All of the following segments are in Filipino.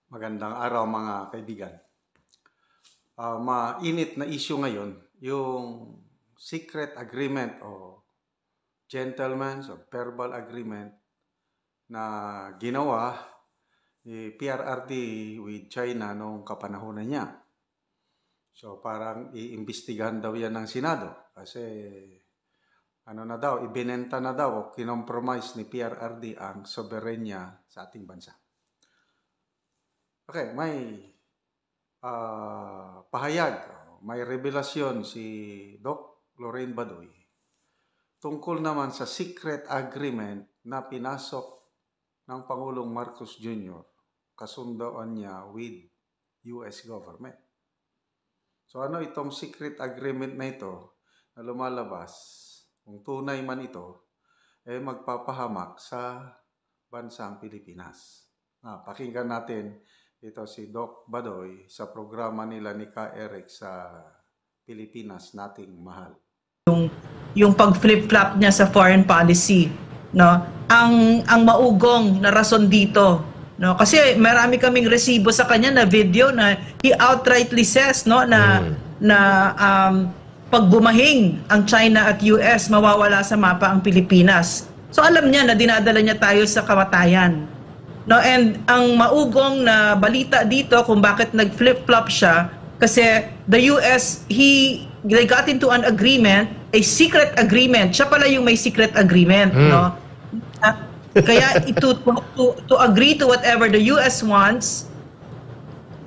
Magandang araw mga kaibigan. Mainit na issue ngayon, yung secret agreement o gentleman's or verbal agreement na ginawa ni PRRD with China noong kapanahunan niya. So parang iimbestigahan daw yan ng Senado kasi ibinenta na daw o kinompromise ni PRRD ang soberenya sa ating bansa. Okay, may pahayag, may revelasyon si Doc Lorraine Badoy tungkol naman sa secret agreement na pinasok ng Pangulong Marcos Jr. kasundoan niya with US government. So ano itong secret agreement na ito na lumalabas, kung tunay man ito, magpapahamak sa bansang Pilipinas. Pakinggan natin ito si Doc Badoy sa programa nila ni Ka Eric sa Pilipinas Nating Mahal. Yung pag-flip-flop niya sa foreign policy, no? Ang maugong na rason dito, no? Kasi marami kaming resibo sa kanya na video na he outrightly says, no, na pag bumahing ang China at US, mawawala sa mapa ang Pilipinas. So alam niya na dinadala niya tayo sa kamatayan. No, and ang maugong na balita dito kung bakit nag-flip-flop siya, kasi the US, they got into an agreement, a secret agreement. Siya pala yung may secret agreement, no? Kaya to agree to whatever the US wants,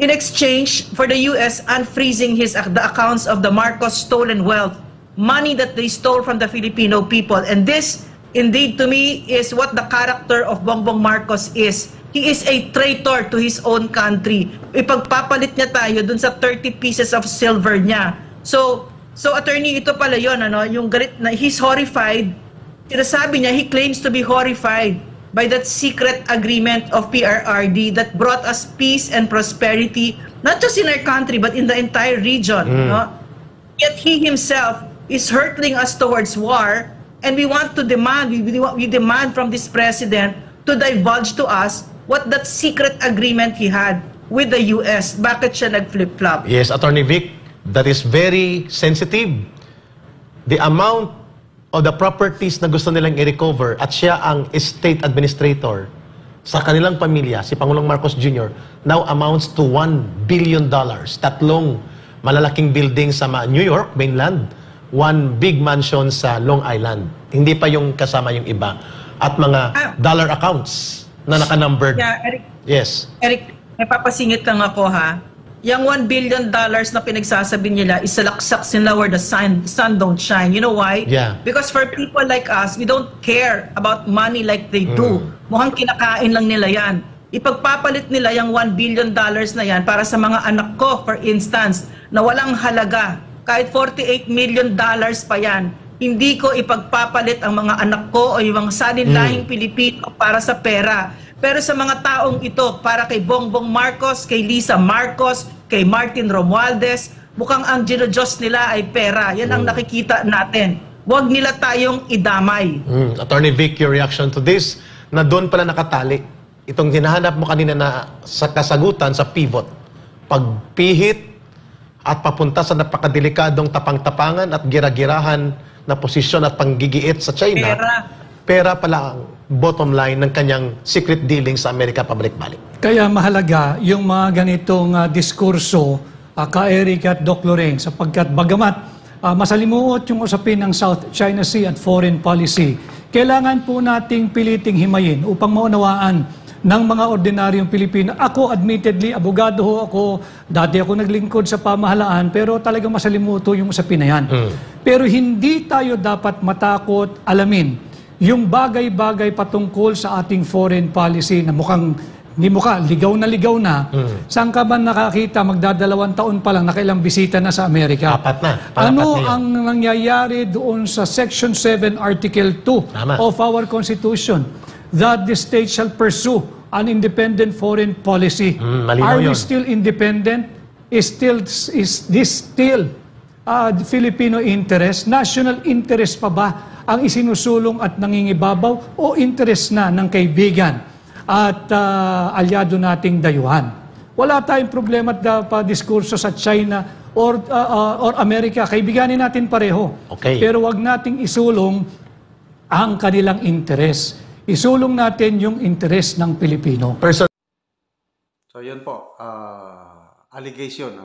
in exchange for the US unfreezing the accounts of the Marcos stolen wealth, money that they stole from the Filipino people. And this, indeed, to me, is what the character of Bongbong Marcos is. He is a traitor to his own country. Ipagpapalit niya tayo dun sa 30 pieces of silver niya. So attorney, ito pala yun, ano, yung galit na he's horrified. Sinasabi niya, he claims to be horrified by that secret agreement of PRRD that brought us peace and prosperity, not just in our country, but in the entire region. No? Yet he himself is hurtling us towards war. And we want to demand, we demand from this president to divulge to us what that secret agreement he had with the US. Bakit siya nag-flip-flop? Yes, Attorney Vic, that is very sensitive. The amount of the properties na gusto nilang i-recover at siya ang state administrator sa kanilang pamilya, si Pangulong Marcos Jr., now amounts to $1 billion. Tatlong malalaking building sa New York, mainland, one big mansion sa Long Island. Hindi pa yung kasama yung iba. At mga dollar accounts na naka-numbered. Yeah, Eric, yes. Eric, may papasingit lang ako, ha? Yung $1 billion na pinagsasabi nila, isalaksak sila where the sun don't shine. You know why? Yeah. Because for people like us, we don't care about money like they do. Mukhang kinakain lang nila yan. Ipagpapalit nila yung $1 billion na yan para sa mga anak ko, for instance, na walang halaga. Kahit $48 million pa yan, hindi ko ipagpapalit ang mga anak ko o yung mga salinlahing Pilipino para sa pera. Pero sa mga taong ito, para kay Bongbong Marcos, kay Lisa Marcos, kay Martin Romualdez, mukhang ang ginodiyos nila ay pera. Yan ang nakikita natin. Huwag nila tayong idamay. Attorney Vic, your reaction to this, na doon pala nakatali. Itong hinahanap mo kanina na sa kasagutan, sa pivot. Pagpihit at papunta sa napakadelikadong tapang-tapangan at gira-girahan na posisyon at panggigiit sa China, pera pala ang bottom line ng kanyang secret dealing sa Amerika pabalik-balik. Kaya mahalaga yung mga ganitong diskurso, Ka Eric at Doc Lorraine, sapagkat bagamat masalimuot yung usapin ng South China Sea at foreign policy, kailangan po nating piliting himayin upang maunawaan ng mga ordinaryong Pilipino. Ako, admittedly, abogado ho ako, dati ako naglingkod sa pamahalaan, pero talagang masalimuto yung usapin na yan. Pero hindi tayo dapat matakot alamin yung bagay-bagay patungkol sa ating foreign policy na mukhang ligaw na. Saan ka ba nakakita, magdadalawang taon pa lang, nakailang bisita na sa Amerika? Apat na. Ano ang nangyayari doon sa Section 7, Article 2 of our Constitution? That the state shall pursue an independent foreign policy. Are we still independent? Is this still Filipino interest? National interest pa ba ang isinusulong at nangingibabaw o interest na ng kaibigan at alyado nating dayuhan? Wala tayong problema at diskurso sa China or Amerika. Kaibiganin natin pareho. Okay. Pero wag nating isulong ang kanilang interes. Isulong natin yung interes ng Pilipino. So yun po, allegation,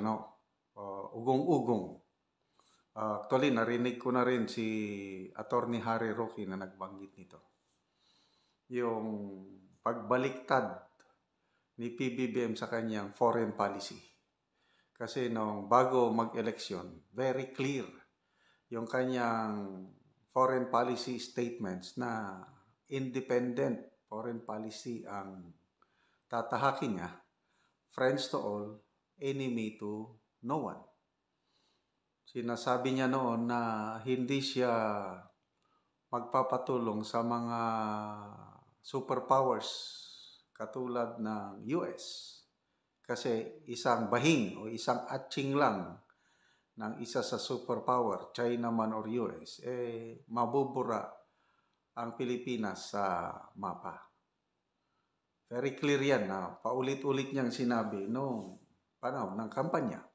ugong-ugong. Actually, narinig ko na rin si Attorney Harry Roque na nagbanggit nito. Yung pagbaliktad ni PBBM sa kanyang foreign policy. Kasi nung bago mag-eleksyon, very clear yung kanyang foreign policy statements na independent foreign policy ang tatahakin niya. Friends to all, enemy to no one. Sinasabi niya noon na hindi siya magpapatulong sa mga superpowers katulad ng US. Kasi isang bahing o isang atching lang ng isa sa superpower, China man or US, mabubura ang Pilipinas sa mapa. Very clear yan na paulit-ulit niyang sinabi noong panahon ng kampanya.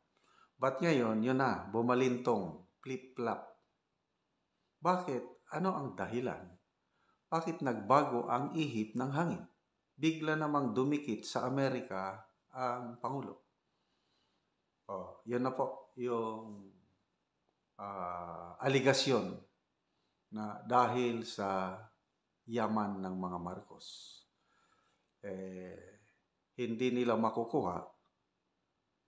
But ngayon, yun na, bumalintong, flip-flop. Bakit? Ano ang dahilan? Bakit nagbago ang ihip ng hangin? Bigla namang dumikit sa Amerika ang Pangulo. Yun na po yung aligasyon na dahil sa yaman ng mga Marcos. Hindi nila makukuha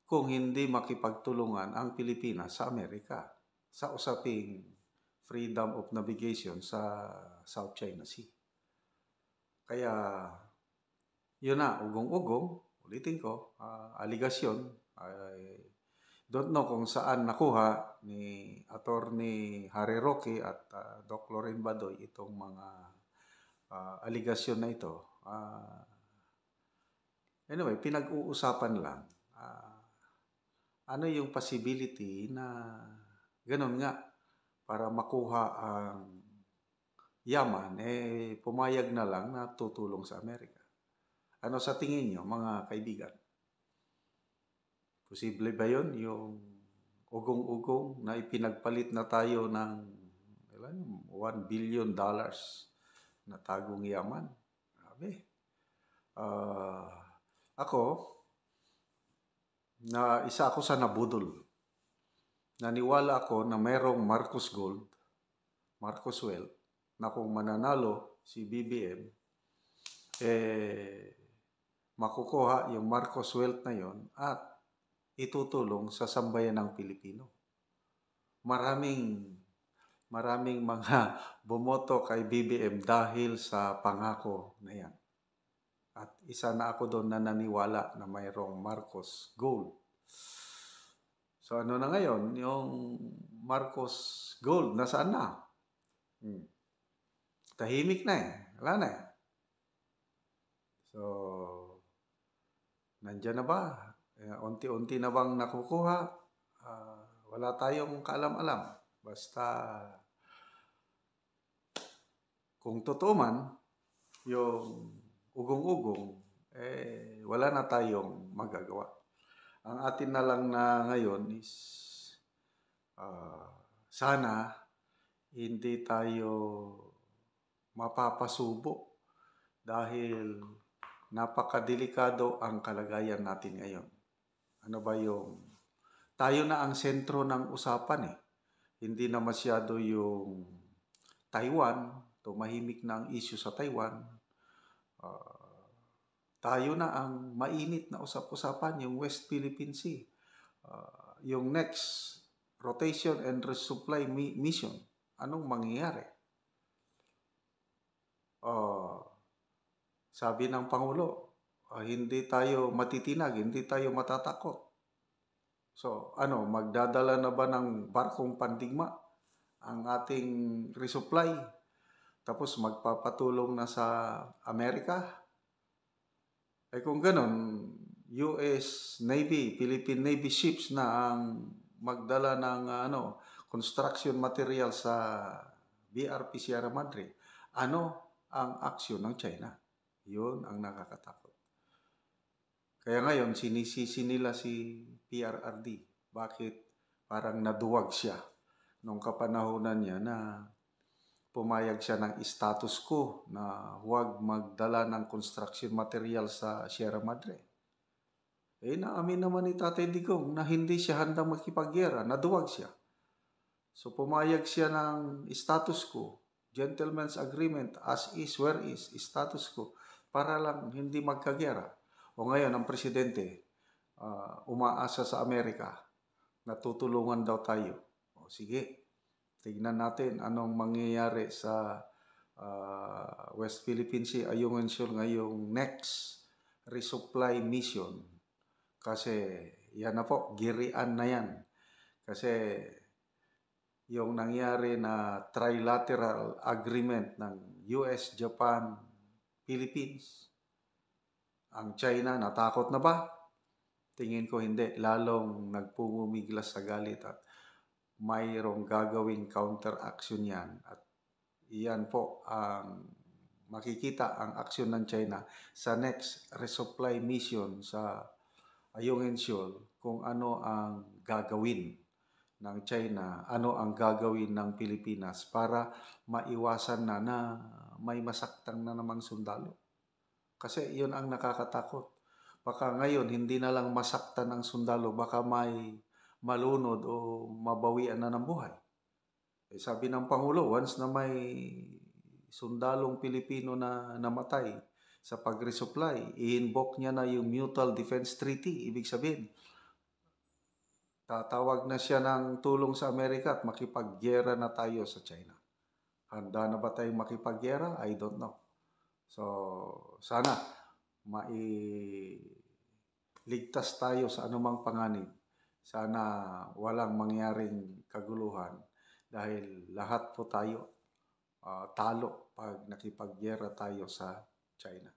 kung hindi makipagtulungan ang Pilipinas sa Amerika sa usaping freedom of navigation sa South China Sea. Kaya, yun na, ugong-ugong, ulitin ko, aligasyon. I don't know kung saan nakuha ni Attorney Harry Roque at Doc Lorraine Badoy itong mga aligasyon na ito. Anyway, pinag-uusapan lang. Ano yung possibility na ganun nga para makuha ang yaman, pumayag na lang na tutulong sa Amerika. Ano sa tingin nyo, mga kaibigan? Posible ba yun? Yung ugong-ugong na ipinagpalit na tayo ng $1 billion na tagong yaman? Grabe. Ako, isa ako sa nabudol. Naniwala ako na mayroong Marcos Gold, Marcos Wealth, na kung mananalo si BBM, makukuha yung Marcos Wealth na yon at itutulong sa sambayan ng Pilipino. Maraming mga bumoto kay BBM dahil sa pangako na yan. At isa na ako doon na naniwala na mayroong Marcos Gold. So ano na ngayon, yung Marcos Gold, nasaan na? Tahimik na wala na So, nandyan na ba? Unti-unti na bang nakukuha? Wala tayong kaalam-alam. Basta, kung totoo man, yung ugong-ugong, wala na tayong magagawa. Ang atin na lang na ngayon is, sana, hindi tayo mapapasubo dahil napakadelikado ang kalagayan natin ngayon. Ano ba yung tayo na ang sentro ng usapan Hindi na masyado yung Taiwan, tumahimik na ang issue sa Taiwan. Tayo na ang mainit na usap-usapan, yung West Philippine Sea. Yung next rotation and resupply mission. Anong mangyayari? Sabi ng Pangulo, hindi tayo matitinag, hindi tayo matatakot. So, magdadala na ba ng barkong pandigma ang ating resupply? Tapos magpapatulong na sa Amerika? Kung ganun, US Navy, Philippine Navy ships na ang magdala ng construction material sa BRP Sierra Madre. Ano ang aksyon ng China? Yun ang nakakatakot. Kaya ngayon, sinisisi nila si PRRD. Bakit parang naduwag siya nung kapanahonan niya na pumayag siya ng status quo na huwag magdala ng construction material sa Sierra Madre. Naamin naman ni Tatay Digong na hindi siya handang makipagyera, naduwag siya. So pumayag siya ng status quo, gentleman's agreement, as is, where is, status quo, para lang hindi magkagyera. O ngayon, ang presidente, umaasa sa Amerika na tutulungan daw tayo. O sige, tignan natin anong mangyayari sa West Philippine Sea, Ayungin Shoal ngayong next resupply mission. Kasi yan na po, girian na yan. Kasi yung nangyari na trilateral agreement ng US, Japan, Philippines, ang China, natakot na ba? Tingin ko hindi. Lalong nagpumumiglas sa galit at mayroong gagawing counteraction yan. At iyan po ang makikita ang aksyon ng China sa next resupply mission sa Ayungin Shoal, kung ano ang gagawin ng China, ano ang gagawin ng Pilipinas para maiwasan na may masaktang na namang sundalo. Kasi yun ang nakakatakot. Baka ngayon, hindi na lang masaktan ang sundalo, baka may malunod o mabawian na ng buhay. Sabi ng Pangulo, once na may sundalong Pilipino na namatay sa pag-resupply, i-invoke niya na yung Mutual Defense Treaty. Ibig sabihin, tatawag na siya ng tulong sa Amerika at makipagyera na tayo sa China. Handa na ba tayong makipagyera? I don't know. So, sana mailigtas tayo sa anumang panganib. Sana walang mangyaring kaguluhan dahil lahat po tayo talo pag nakipagyera tayo sa China.